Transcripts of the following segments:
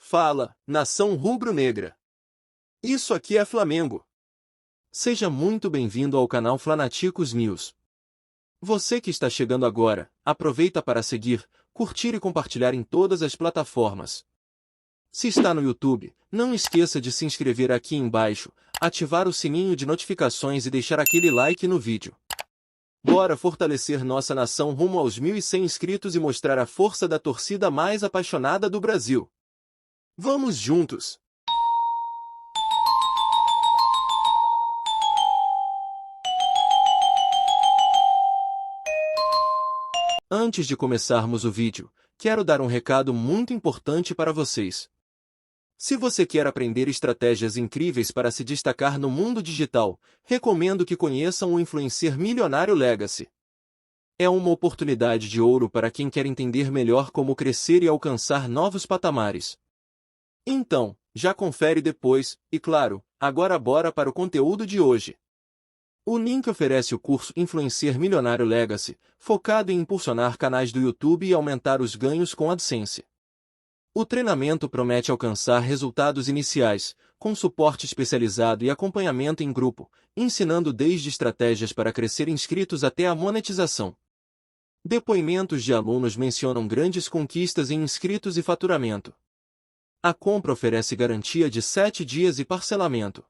Fala, nação rubro-negra. Isso aqui é Flamengo. Seja muito bem-vindo ao canal Flanáticos News. Você que está chegando agora, aproveita para seguir, curtir e compartilhar em todas as plataformas. Se está no YouTube, não esqueça de se inscrever aqui embaixo, ativar o sininho de notificações e deixar aquele like no vídeo. Bora fortalecer nossa nação rumo aos 1.100 inscritos e mostrar a força da torcida mais apaixonada do Brasil. Vamos juntos! Antes de começarmos o vídeo, quero dar um recado muito importante para vocês. Se você quer aprender estratégias incríveis para se destacar no mundo digital, recomendo que conheçam o Influencer Milionário Legacy. É uma oportunidade de ouro para quem quer entender melhor como crescer e alcançar novos patamares. Então, já confere depois, e claro, agora bora para o conteúdo de hoje. O link oferece o curso Influencer Milionário Legacy, focado em impulsionar canais do YouTube e aumentar os ganhos com AdSense. O treinamento promete alcançar resultados iniciais, com suporte especializado e acompanhamento em grupo, ensinando desde estratégias para crescer inscritos até a monetização. Depoimentos de alunos mencionam grandes conquistas em inscritos e faturamento. A compra oferece garantia de 7 dias e parcelamento.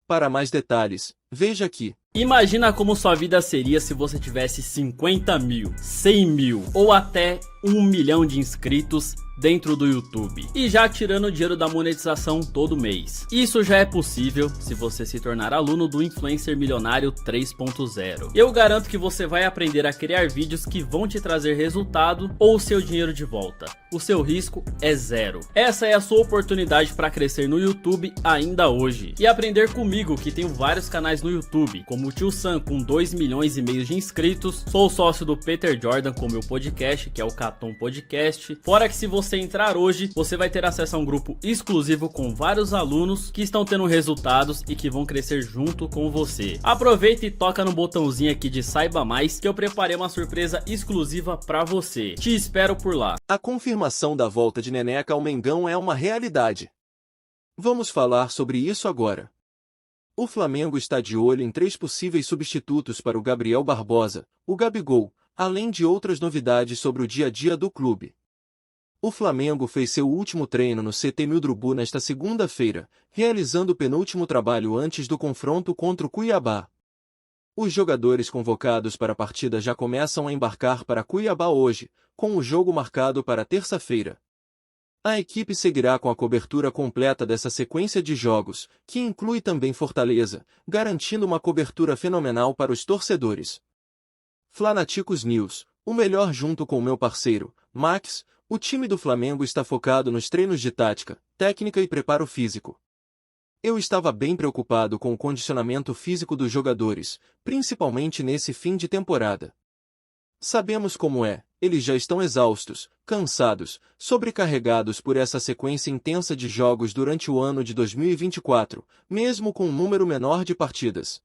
Para mais detalhes, veja aqui. Imagina como sua vida seria se você tivesse 50 mil, 100 mil ou até 1 milhão de inscritos dentro do YouTube e já tirando dinheiro da monetização todo mês. Isso já é possível se você se tornar aluno do Influencer Milionário 3.0. Eu garanto que você vai aprender a criar vídeos que vão te trazer resultado ou seu dinheiro de volta. O seu risco é zero. Essa é a sua oportunidade para crescer no YouTube ainda hoje e aprender comigo, que tenho vários canais no YouTube, como o Tio Sam com 2,5 milhões de inscritos. Sou sócio do Peter Jordan com meu podcast, que é o Caton Podcast. Fora que se você entrar hoje, você vai ter acesso a um grupo exclusivo com vários alunos que estão tendo resultados e que vão crescer junto com você. Aproveita e toca no botãozinho aqui de Saiba Mais, que eu preparei uma surpresa exclusiva para você. Te espero por lá. A confirmação da volta de Neneca ao Mengão é uma realidade. Vamos falar sobre isso agora. O Flamengo está de olho em 3 possíveis substitutos para o Gabriel Barbosa, o Gabigol, além de outras novidades sobre o dia a dia do clube. O Flamengo fez seu último treino no CT Mildrubu nesta segunda-feira, realizando o penúltimo trabalho antes do confronto contra o Cuiabá. Os jogadores convocados para a partida já começam a embarcar para Cuiabá hoje, com o jogo marcado para terça-feira. A equipe seguirá com a cobertura completa dessa sequência de jogos, que inclui também Fortaleza, garantindo uma cobertura fenomenal para os torcedores. Flanáticos News, o melhor junto com o meu parceiro, Max. O time do Flamengo está focado nos treinos de tática, técnica e preparo físico. Eu estava bem preocupado com o condicionamento físico dos jogadores, principalmente nesse fim de temporada. Sabemos como é, eles já estão exaustos, cansados, sobrecarregados por essa sequência intensa de jogos durante o ano de 2024, mesmo com um número menor de partidas.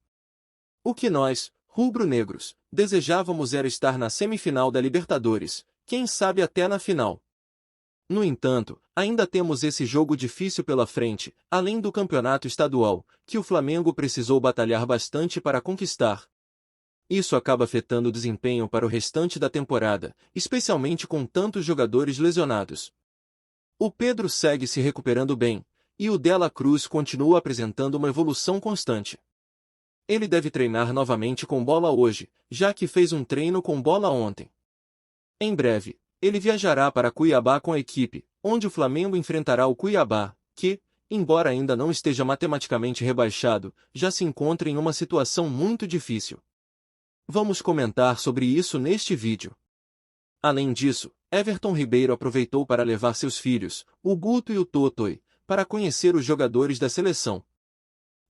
O que nós, rubro-negros, desejávamos era estar na semifinal da Libertadores, quem sabe até na final. No entanto, ainda temos esse jogo difícil pela frente, além do campeonato estadual, que o Flamengo precisou batalhar bastante para conquistar. Isso acaba afetando o desempenho para o restante da temporada, especialmente com tantos jogadores lesionados. O Pedro segue se recuperando bem, e o Dela Cruz continua apresentando uma evolução constante. Ele deve treinar novamente com bola hoje, já que fez um treino com bola ontem. Em breve, ele viajará para Cuiabá com a equipe, onde o Flamengo enfrentará o Cuiabá, que, embora ainda não esteja matematicamente rebaixado, já se encontra em uma situação muito difícil. Vamos comentar sobre isso neste vídeo. Além disso, Everton Ribeiro aproveitou para levar seus filhos, o Guto e o Totoi, para conhecer os jogadores da seleção.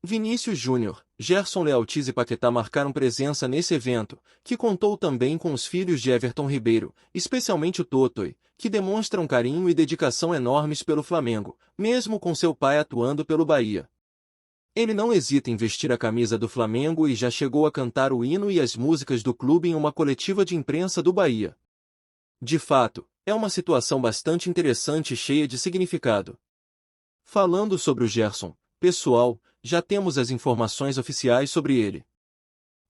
Vinícius Júnior, Gerson Lealtiz e Paquetá marcaram presença nesse evento, que contou também com os filhos de Everton Ribeiro, especialmente o Totoi, que demonstram carinho e dedicação enormes pelo Flamengo, mesmo com seu pai atuando pelo Bahia. Ele não hesita em vestir a camisa do Flamengo e já chegou a cantar o hino e as músicas do clube em uma coletiva de imprensa do Bahia. De fato, é uma situação bastante interessante e cheia de significado. Falando sobre o Gerson, pessoal, já temos as informações oficiais sobre ele.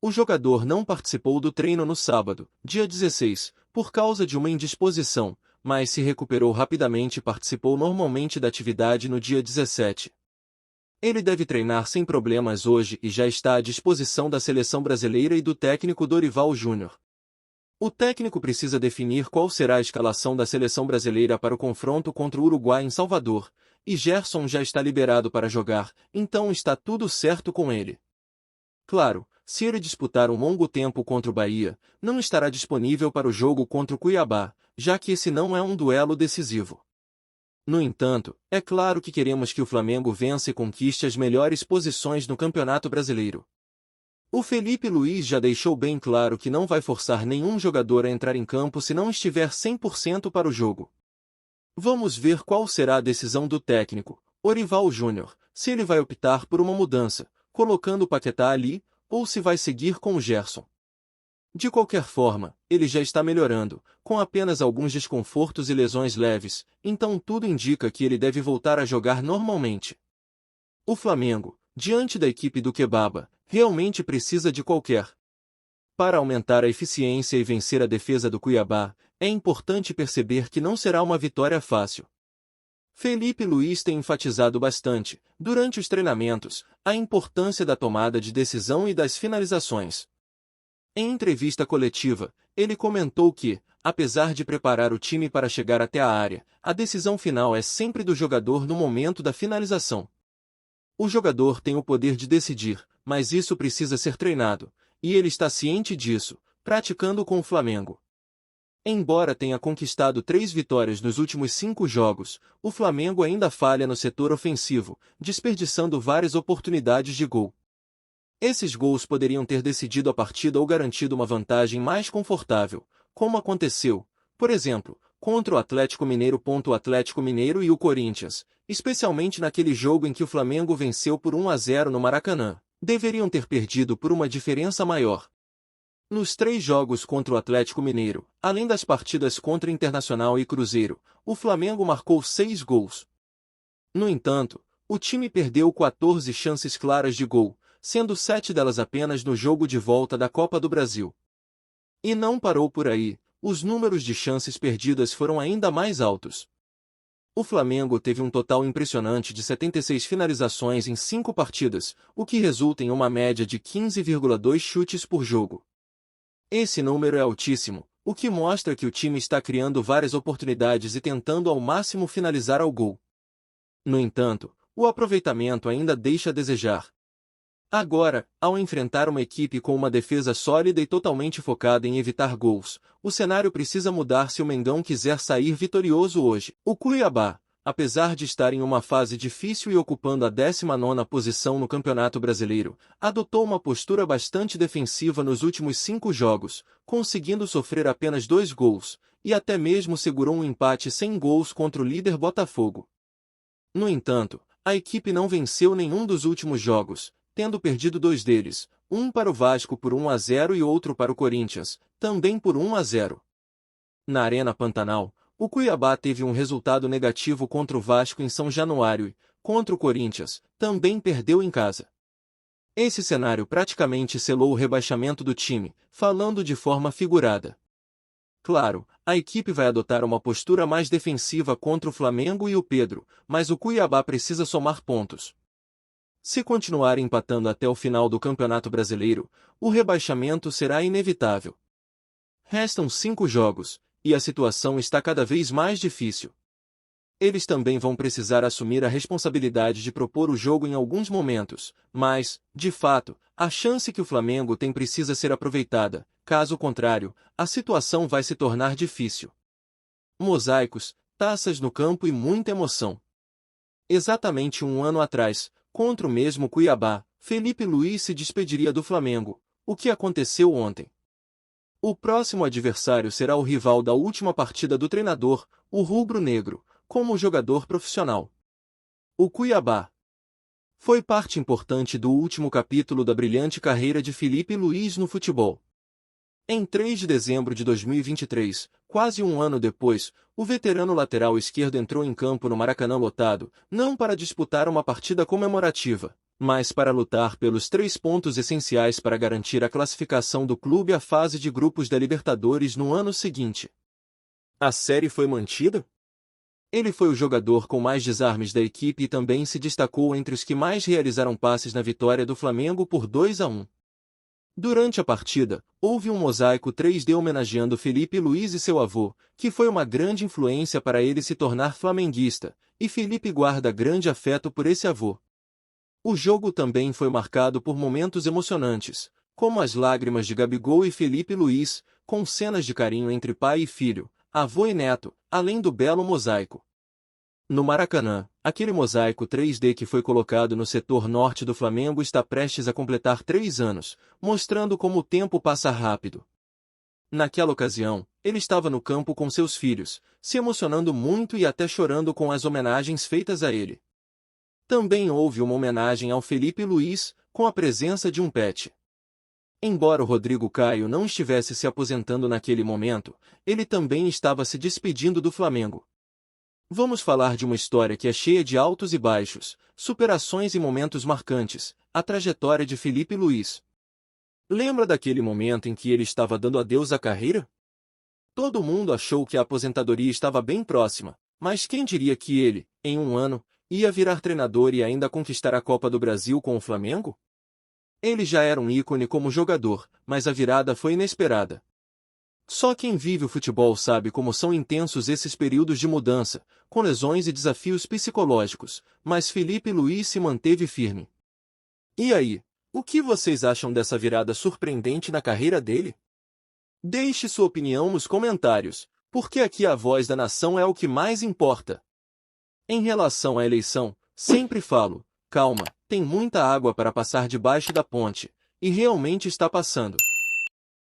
O jogador não participou do treino no sábado, dia 16, por causa de uma indisposição, mas se recuperou rapidamente e participou normalmente da atividade no dia 17. Ele deve treinar sem problemas hoje e já está à disposição da seleção brasileira e do técnico Dorival Júnior. O técnico precisa definir qual será a escalação da seleção brasileira para o confronto contra o Uruguai em Salvador, e Gerson já está liberado para jogar, então está tudo certo com ele. Claro, se ele disputar um longo tempo contra o Bahia, não estará disponível para o jogo contra o Cuiabá, já que esse não é um duelo decisivo. No entanto, é claro que queremos que o Flamengo vença e conquiste as melhores posições no Campeonato Brasileiro. O Felipe Luiz já deixou bem claro que não vai forçar nenhum jogador a entrar em campo se não estiver 100% para o jogo. Vamos ver qual será a decisão do técnico, Dorival Júnior, se ele vai optar por uma mudança, colocando o Paquetá ali, ou se vai seguir com o Gerson. De qualquer forma, ele já está melhorando, com apenas alguns desconfortos e lesões leves, então tudo indica que ele deve voltar a jogar normalmente. O Flamengo, diante da equipe do Kebaba, realmente precisa de qualquer. Para aumentar a eficiência e vencer a defesa do Cuiabá, é importante perceber que não será uma vitória fácil. Felipe Luiz tem enfatizado bastante, durante os treinamentos, a importância da tomada de decisão e das finalizações. Em entrevista coletiva, ele comentou que, apesar de preparar o time para chegar até a área, a decisão final é sempre do jogador no momento da finalização. O jogador tem o poder de decidir, mas isso precisa ser treinado, e ele está ciente disso, praticando com o Flamengo. Embora tenha conquistado 3 vitórias nos últimos 5 jogos, o Flamengo ainda falha no setor ofensivo, desperdiçando várias oportunidades de gol. Esses gols poderiam ter decidido a partida ou garantido uma vantagem mais confortável, como aconteceu, por exemplo, contra o Atlético Mineiro. O Atlético Mineiro e o Corinthians, especialmente naquele jogo em que o Flamengo venceu por 1-0 no Maracanã, deveriam ter perdido por uma diferença maior. Nos 3 jogos contra o Atlético Mineiro, além das partidas contra Internacional e Cruzeiro, o Flamengo marcou 6 gols. No entanto, o time perdeu 14 chances claras de gol, sendo 7 delas apenas no jogo de volta da Copa do Brasil. E não parou por aí, os números de chances perdidas foram ainda mais altos. O Flamengo teve um total impressionante de 76 finalizações em 5 partidas, o que resulta em uma média de 15,2 chutes por jogo. Esse número é altíssimo, o que mostra que o time está criando várias oportunidades e tentando ao máximo finalizar ao gol. No entanto, o aproveitamento ainda deixa a desejar. Agora, ao enfrentar uma equipe com uma defesa sólida e totalmente focada em evitar gols, o cenário precisa mudar se o Mengão quiser sair vitorioso hoje. O Cuiabá, apesar de estar em uma fase difícil e ocupando a 19ª posição no Campeonato Brasileiro, adotou uma postura bastante defensiva nos últimos 5 jogos, conseguindo sofrer apenas 2 gols, e até mesmo segurou um empate sem gols contra o líder Botafogo. No entanto, a equipe não venceu nenhum dos últimos jogos, tendo perdido 2 deles, um para o Vasco por 1-0 e outro para o Corinthians, também por 1-0. Na Arena Pantanal, o Cuiabá teve um resultado negativo contra o Vasco em São Januário e, contra o Corinthians, também perdeu em casa. Esse cenário praticamente selou o rebaixamento do time, falando de forma figurada. Claro, a equipe vai adotar uma postura mais defensiva contra o Flamengo e o Pedro, mas o Cuiabá precisa somar pontos. Se continuar empatando até o final do Campeonato Brasileiro, o rebaixamento será inevitável. Restam 5 jogos, e a situação está cada vez mais difícil. Eles também vão precisar assumir a responsabilidade de propor o jogo em alguns momentos, mas, de fato, a chance que o Flamengo tem precisa ser aproveitada, caso contrário, a situação vai se tornar difícil. Mosaicos, taças no campo e muita emoção. Exatamente um ano atrás, contra o mesmo Cuiabá, Felipe Luiz se despediria do Flamengo, o que aconteceu ontem. O próximo adversário será o rival da última partida do treinador, o rubro-negro, como jogador profissional. O Cuiabá foi parte importante do último capítulo da brilhante carreira de Felipe Luiz no futebol. Em 3 de dezembro de 2023, quase um ano depois, o veterano lateral esquerdo entrou em campo no Maracanã lotado, não para disputar uma partida comemorativa, mas para lutar pelos 3 pontos essenciais para garantir a classificação do clube à fase de grupos da Libertadores no ano seguinte. A série foi mantida? Ele foi o jogador com mais desarmes da equipe e também se destacou entre os que mais realizaram passes na vitória do Flamengo por 2-1. Durante a partida, houve um mosaico 3D homenageando Felipe Luiz e seu avô, que foi uma grande influência para ele se tornar flamenguista, e Felipe guarda grande afeto por esse avô. O jogo também foi marcado por momentos emocionantes, como as lágrimas de Gabigol e Felipe Luiz, com cenas de carinho entre pai e filho, avô e neto, além do belo mosaico. No Maracanã, aquele mosaico 3D que foi colocado no setor norte do Flamengo está prestes a completar 3 anos, mostrando como o tempo passa rápido. Naquela ocasião, ele estava no campo com seus filhos, se emocionando muito e até chorando com as homenagens feitas a ele. Também houve uma homenagem ao Felipe Luiz, com a presença de um pet. Embora o Rodrigo Caio não estivesse se aposentando naquele momento, ele também estava se despedindo do Flamengo. Vamos falar de uma história que é cheia de altos e baixos, superações e momentos marcantes, a trajetória de Felipe Luiz. Lembra daquele momento em que ele estava dando adeus à carreira? Todo mundo achou que a aposentadoria estava bem próxima, mas quem diria que ele, em um ano, ia virar treinador e ainda conquistar a Copa do Brasil com o Flamengo? Ele já era um ícone como jogador, mas a virada foi inesperada. Só quem vive o futebol sabe como são intensos esses períodos de mudança, com lesões e desafios psicológicos, mas Felipe Luiz se manteve firme. E aí, o que vocês acham dessa virada surpreendente na carreira dele? Deixe sua opinião nos comentários, porque aqui a voz da nação é o que mais importa. Em relação à eleição, sempre falo, calma, tem muita água para passar debaixo da ponte, e realmente está passando.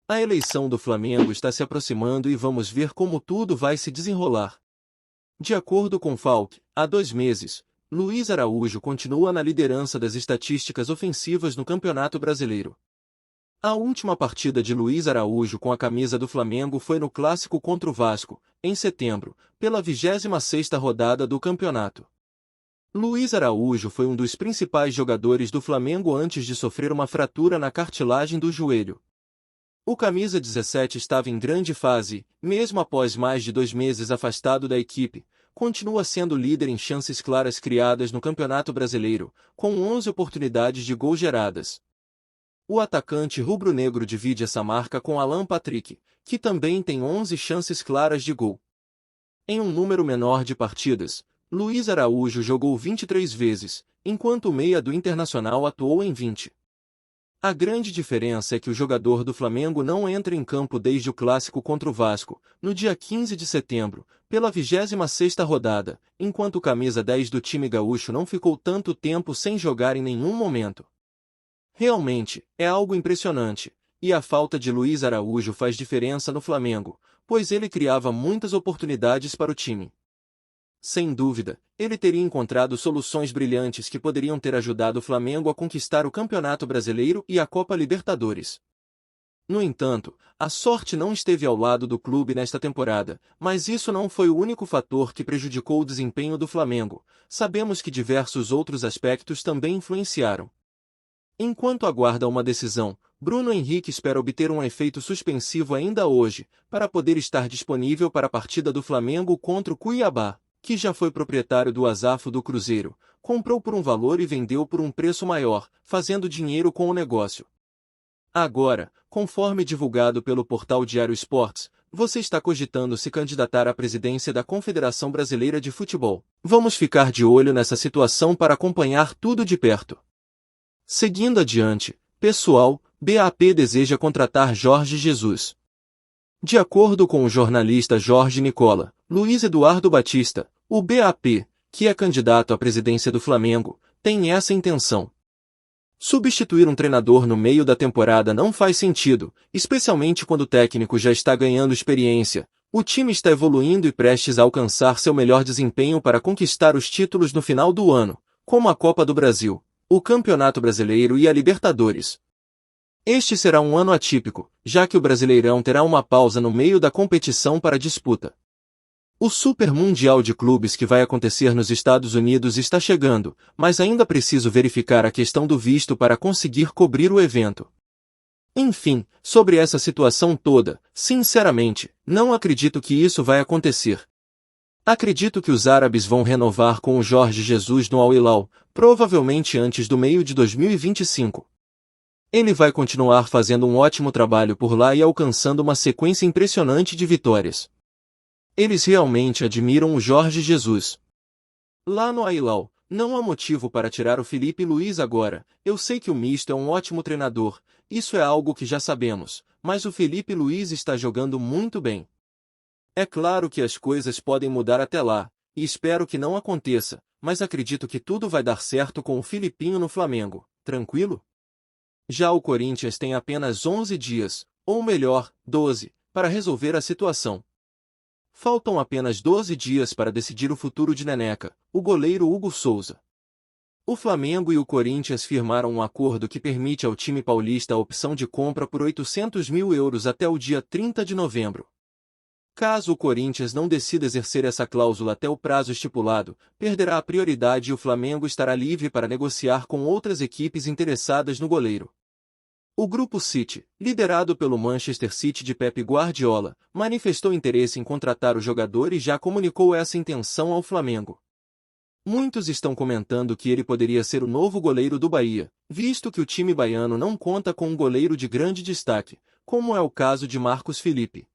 A eleição do Flamengo está se aproximando e vamos ver como tudo vai se desenrolar. De acordo com Falk, há 2 meses, Luiz Araújo continua na liderança das estatísticas ofensivas no Campeonato Brasileiro. A última partida de Luiz Araújo com a camisa do Flamengo foi no clássico contra o Vasco, em setembro, pela 26ª rodada do campeonato. Luiz Araújo foi um dos principais jogadores do Flamengo antes de sofrer uma fratura na cartilagem do joelho. O camisa 17 estava em grande fase, mesmo após mais de 2 meses afastado da equipe, continua sendo líder em chances claras criadas no Campeonato Brasileiro, com 11 oportunidades de gol geradas. O atacante rubro-negro divide essa marca com Alan Patrick, que também tem 11 chances claras de gol. Em um número menor de partidas, Luiz Araújo jogou 23 vezes, enquanto o meia do Internacional atuou em 20. A grande diferença é que o jogador do Flamengo não entra em campo desde o clássico contra o Vasco, no dia 15 de setembro, pela 26ª rodada, enquanto o camisa 10 do time gaúcho não ficou tanto tempo sem jogar em nenhum momento. Realmente, é algo impressionante, e a falta de Luiz Araújo faz diferença no Flamengo, pois ele criava muitas oportunidades para o time. Sem dúvida, ele teria encontrado soluções brilhantes que poderiam ter ajudado o Flamengo a conquistar o Campeonato Brasileiro e a Copa Libertadores. No entanto, a sorte não esteve ao lado do clube nesta temporada, mas isso não foi o único fator que prejudicou o desempenho do Flamengo. Sabemos que diversos outros aspectos também influenciaram. Enquanto aguarda uma decisão, Bruno Henrique espera obter um efeito suspensivo ainda hoje, para poder estar disponível para a partida do Flamengo contra o Cuiabá, que já foi proprietário do Azafo do Cruzeiro, comprou por um valor e vendeu por um preço maior, fazendo dinheiro com o negócio. Agora, conforme divulgado pelo portal Diário Esportes, você está cogitando se candidatar à presidência da Confederação Brasileira de Futebol. Vamos ficar de olho nessa situação para acompanhar tudo de perto. Seguindo adiante, pessoal, BAP deseja contratar Jorge Jesus. De acordo com o jornalista Jorge Nicola, Luiz Eduardo Batista, o BAP, que é candidato à presidência do Flamengo, tem essa intenção. Substituir um treinador no meio da temporada não faz sentido, especialmente quando o técnico já está ganhando experiência, o time está evoluindo e prestes a alcançar seu melhor desempenho para conquistar os títulos no final do ano, como a Copa do Brasil, o Campeonato Brasileiro e a Libertadores. Este será um ano atípico, já que o Brasileirão terá uma pausa no meio da competição para disputa. O Super Mundial de Clubes que vai acontecer nos Estados Unidos está chegando, mas ainda preciso verificar a questão do visto para conseguir cobrir o evento. Enfim, sobre essa situação toda, sinceramente, não acredito que isso vai acontecer. Acredito que os árabes vão renovar com o Jorge Jesus no Al Hilal, provavelmente antes do meio de 2025. Ele vai continuar fazendo um ótimo trabalho por lá e alcançando uma sequência impressionante de vitórias. Eles realmente admiram o Jorge Jesus. Lá no Al Hilal, não há motivo para tirar o Felipe Luiz agora. Eu sei que o Misto é um ótimo treinador, isso é algo que já sabemos, mas o Felipe Luiz está jogando muito bem. É claro que as coisas podem mudar até lá, e espero que não aconteça, mas acredito que tudo vai dar certo com o Filipinho no Flamengo, tranquilo? Já o Corinthians tem apenas 11 dias, ou melhor, 12, para resolver a situação. Faltam apenas 12 dias para decidir o futuro de Neneca, o goleiro Hugo Souza. O Flamengo e o Corinthians firmaram um acordo que permite ao time paulista a opção de compra por 800 mil euros até o dia 30 de novembro. Caso o Corinthians não decida exercer essa cláusula até o prazo estipulado, perderá a prioridade e o Flamengo estará livre para negociar com outras equipes interessadas no goleiro. O Grupo City, liderado pelo Manchester City de Pep Guardiola, manifestou interesse em contratar o jogador e já comunicou essa intenção ao Flamengo. Muitos estão comentando que ele poderia ser o novo goleiro do Bahia, visto que o time baiano não conta com um goleiro de grande destaque, como é o caso de Marcos Felipe.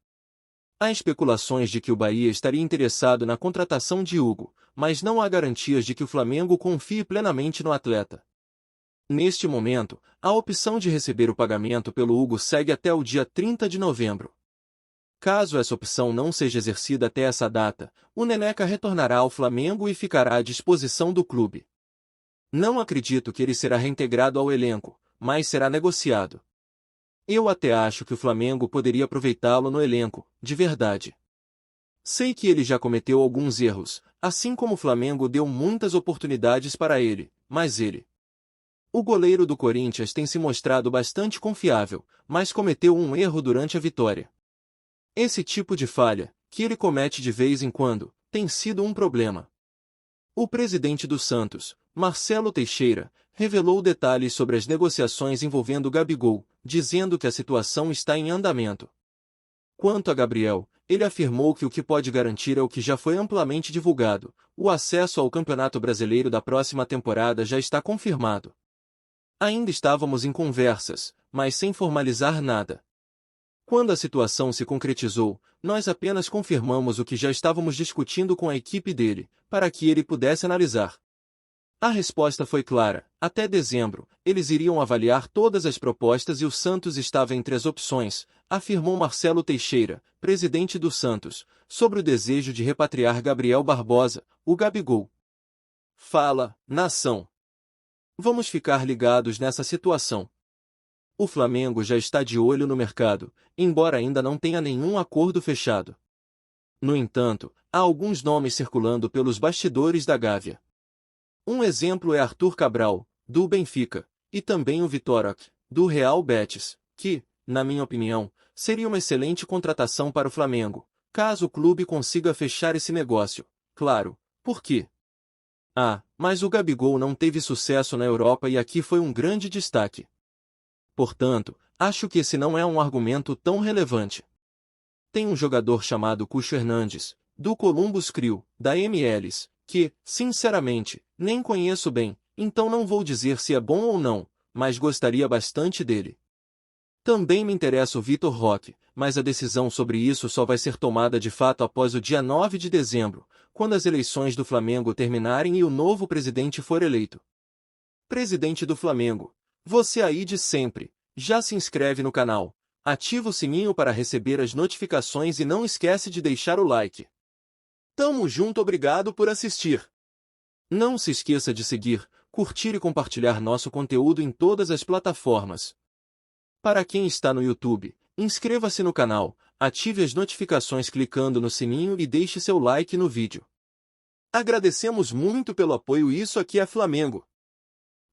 Há especulações de que o Bahia estaria interessado na contratação de Hugo, mas não há garantias de que o Flamengo confie plenamente no atleta. Neste momento, a opção de receber o pagamento pelo Hugo segue até o dia 30 de novembro. Caso essa opção não seja exercida até essa data, o Neneca retornará ao Flamengo e ficará à disposição do clube. Não acredito que ele será reintegrado ao elenco, mas será negociado. Eu até acho que o Flamengo poderia aproveitá-lo no elenco, de verdade. Sei que ele já cometeu alguns erros, assim como o Flamengo deu muitas oportunidades para ele, mas ele. O goleiro do Corinthians tem se mostrado bastante confiável, mas cometeu um erro durante a vitória. Esse tipo de falha, que ele comete de vez em quando, tem sido um problema. O presidente do Santos, Marcelo Teixeira, revelou detalhes sobre as negociações envolvendo Gabigol, dizendo que a situação está em andamento. Quanto a Gabriel, ele afirmou que o que pode garantir é o que já foi amplamente divulgado: o acesso ao Campeonato Brasileiro da próxima temporada já está confirmado. Ainda estávamos em conversas, mas sem formalizar nada. Quando a situação se concretizou, nós apenas confirmamos o que já estávamos discutindo com a equipe dele, para que ele pudesse analisar. A resposta foi clara: até dezembro, eles iriam avaliar todas as propostas e o Santos estava entre as opções, afirmou Marcelo Teixeira, presidente do Santos, sobre o desejo de repatriar Gabriel Barbosa, o Gabigol. Fala, nação. Vamos ficar ligados nessa situação. O Flamengo já está de olho no mercado, embora ainda não tenha nenhum acordo fechado. No entanto, há alguns nomes circulando pelos bastidores da Gávea. Um exemplo é Arthur Cabral, do Benfica, e também o Vitor Roque, do Real Betis, que, na minha opinião, seria uma excelente contratação para o Flamengo, caso o clube consiga fechar esse negócio. Claro, por quê? Mas o Gabigol não teve sucesso na Europa e aqui foi um grande destaque. Portanto, acho que esse não é um argumento tão relevante. Tem um jogador chamado Cucho Hernandes, do Columbus Crew, da MLS, que, sinceramente, nem conheço bem, então não vou dizer se é bom ou não, mas gostaria bastante dele. Também me interessa o Vitor Roque, mas a decisão sobre isso só vai ser tomada de fato após o dia 9 de dezembro, quando as eleições do Flamengo terminarem e o novo presidente for eleito. Presidente do Flamengo, você aí de sempre, já se inscreve no canal, ativa o sininho para receber as notificações e não esquece de deixar o like. Tamo junto, obrigado por assistir. Não se esqueça de seguir, curtir e compartilhar nosso conteúdo em todas as plataformas. Para quem está no YouTube, inscreva-se no canal, ative as notificações clicando no sininho e deixe seu like no vídeo. Agradecemos muito pelo apoio. Isso aqui é Flamengo.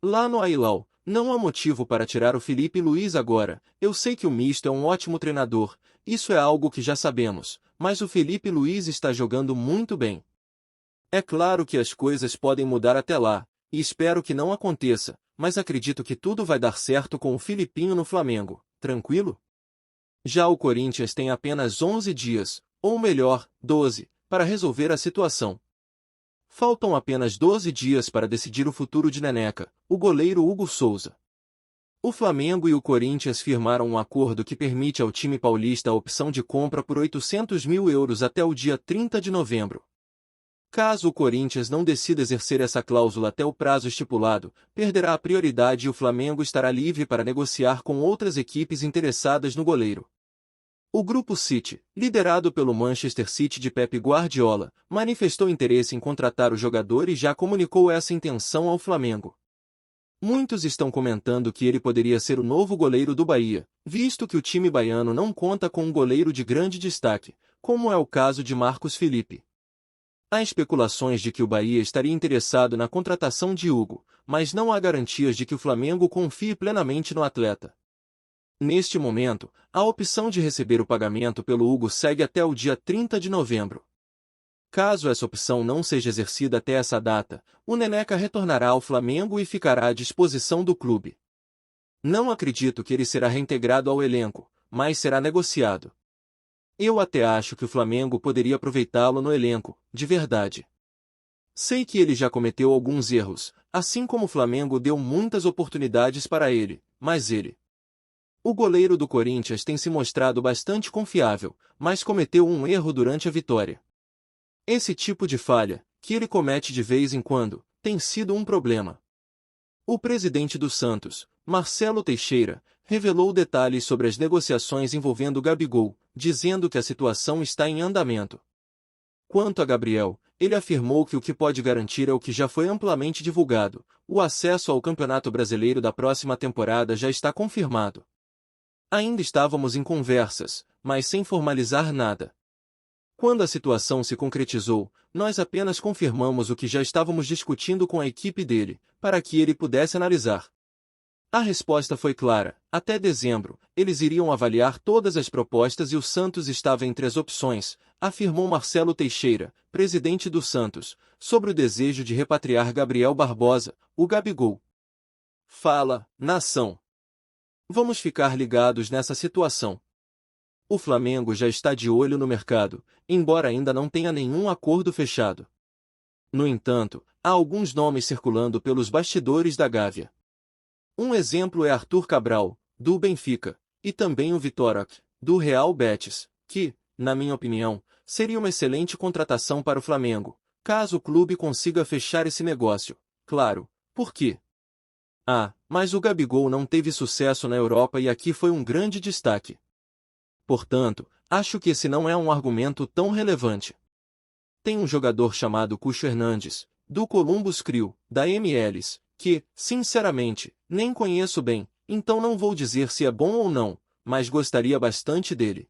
Lá no Al Hilal, Não há motivo para tirar o Felipe Luiz agora. Eu sei que o Misto é um ótimo treinador, isso é algo que já sabemos, mas o Felipe Luiz está jogando muito bem. É claro que as coisas podem mudar até lá, e espero que não aconteça, mas acredito que tudo vai dar certo com o Filipinho no Flamengo, tranquilo? Já o Corinthians tem apenas 11 dias, ou melhor, 12, para resolver a situação. Faltam apenas 12 dias para decidir o futuro de Neneca, o goleiro Hugo Souza. O Flamengo e o Corinthians firmaram um acordo que permite ao time paulista a opção de compra por 800 mil euros até o dia 30 de novembro. Caso o Corinthians não decida exercer essa cláusula até o prazo estipulado, perderá a prioridade e o Flamengo estará livre para negociar com outras equipes interessadas no goleiro. O Grupo City, liderado pelo Manchester City de Pep Guardiola, manifestou interesse em contratar o jogador e já comunicou essa intenção ao Flamengo. Muitos estão comentando que ele poderia ser o novo goleiro do Bahia, visto que o time baiano não conta com um goleiro de grande destaque, como é o caso de Marcos Felipe. Há especulações de que o Bahia estaria interessado na contratação de Hugo, mas não há garantias de que o Flamengo confie plenamente no atleta. Neste momento, a opção de receber o pagamento pelo Hugo segue até o dia 30 de novembro. Caso essa opção não seja exercida até essa data, o Neneca retornará ao Flamengo e ficará à disposição do clube. Não acredito que ele será reintegrado ao elenco, mas será negociado. Eu até acho que o Flamengo poderia aproveitá-lo no elenco, de verdade. Sei que ele já cometeu alguns erros, assim como o Flamengo deu muitas oportunidades para ele, mas o goleiro do Corinthians tem se mostrado bastante confiável, mas cometeu um erro durante a vitória. Esse tipo de falha, que ele comete de vez em quando, tem sido um problema. O presidente do Santos, Marcelo Teixeira, revelou detalhes sobre as negociações envolvendo Gabigol, dizendo que a situação está em andamento. Quanto a Gabriel, ele afirmou que o que pode garantir é o que já foi amplamente divulgado: o acesso ao Campeonato Brasileiro da próxima temporada já está confirmado. Ainda estávamos em conversas, mas sem formalizar nada. Quando a situação se concretizou, nós apenas confirmamos o que já estávamos discutindo com a equipe dele, para que ele pudesse analisar. A resposta foi clara: até dezembro, eles iriam avaliar todas as propostas e o Santos estava entre as opções, afirmou Marcelo Teixeira, presidente do Santos, sobre o desejo de repatriar Gabriel Barbosa, o Gabigol. Fala, nação. Vamos ficar ligados nessa situação. O Flamengo já está de olho no mercado, embora ainda não tenha nenhum acordo fechado. No entanto, há alguns nomes circulando pelos bastidores da Gávea. Um exemplo é Arthur Cabral, do Benfica, e também o Vitória, do Real Betis, que, na minha opinião, seria uma excelente contratação para o Flamengo, caso o clube consiga fechar esse negócio. Claro, por quê? Mas o Gabigol não teve sucesso na Europa e aqui foi um grande destaque. Portanto, acho que esse não é um argumento tão relevante. Tem um jogador chamado Cucho Hernandes, do Columbus Crew, da MLS, que, sinceramente, nem conheço bem, então não vou dizer se é bom ou não, mas gostaria bastante dele.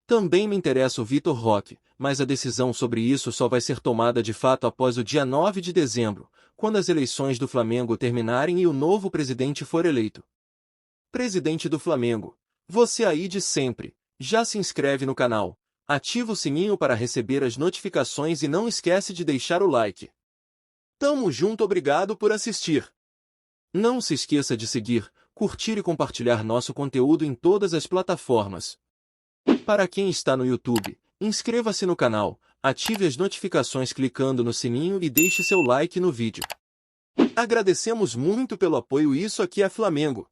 Também me interessa o Vitor Roque, mas a decisão sobre isso só vai ser tomada de fato após o dia 9 de dezembro, quando as eleições do Flamengo terminarem e o novo presidente for eleito. Presidente do Flamengo, você aí de sempre, já se inscreve no canal, ativa o sininho para receber as notificações e não esquece de deixar o like. Tamo junto, obrigado por assistir. Não se esqueça de seguir, curtir e compartilhar nosso conteúdo em todas as plataformas. Para quem está no YouTube, inscreva-se no canal, ative as notificações clicando no sininho e deixe seu like no vídeo. Agradecemos muito pelo apoio. Isso aqui é Flamengo.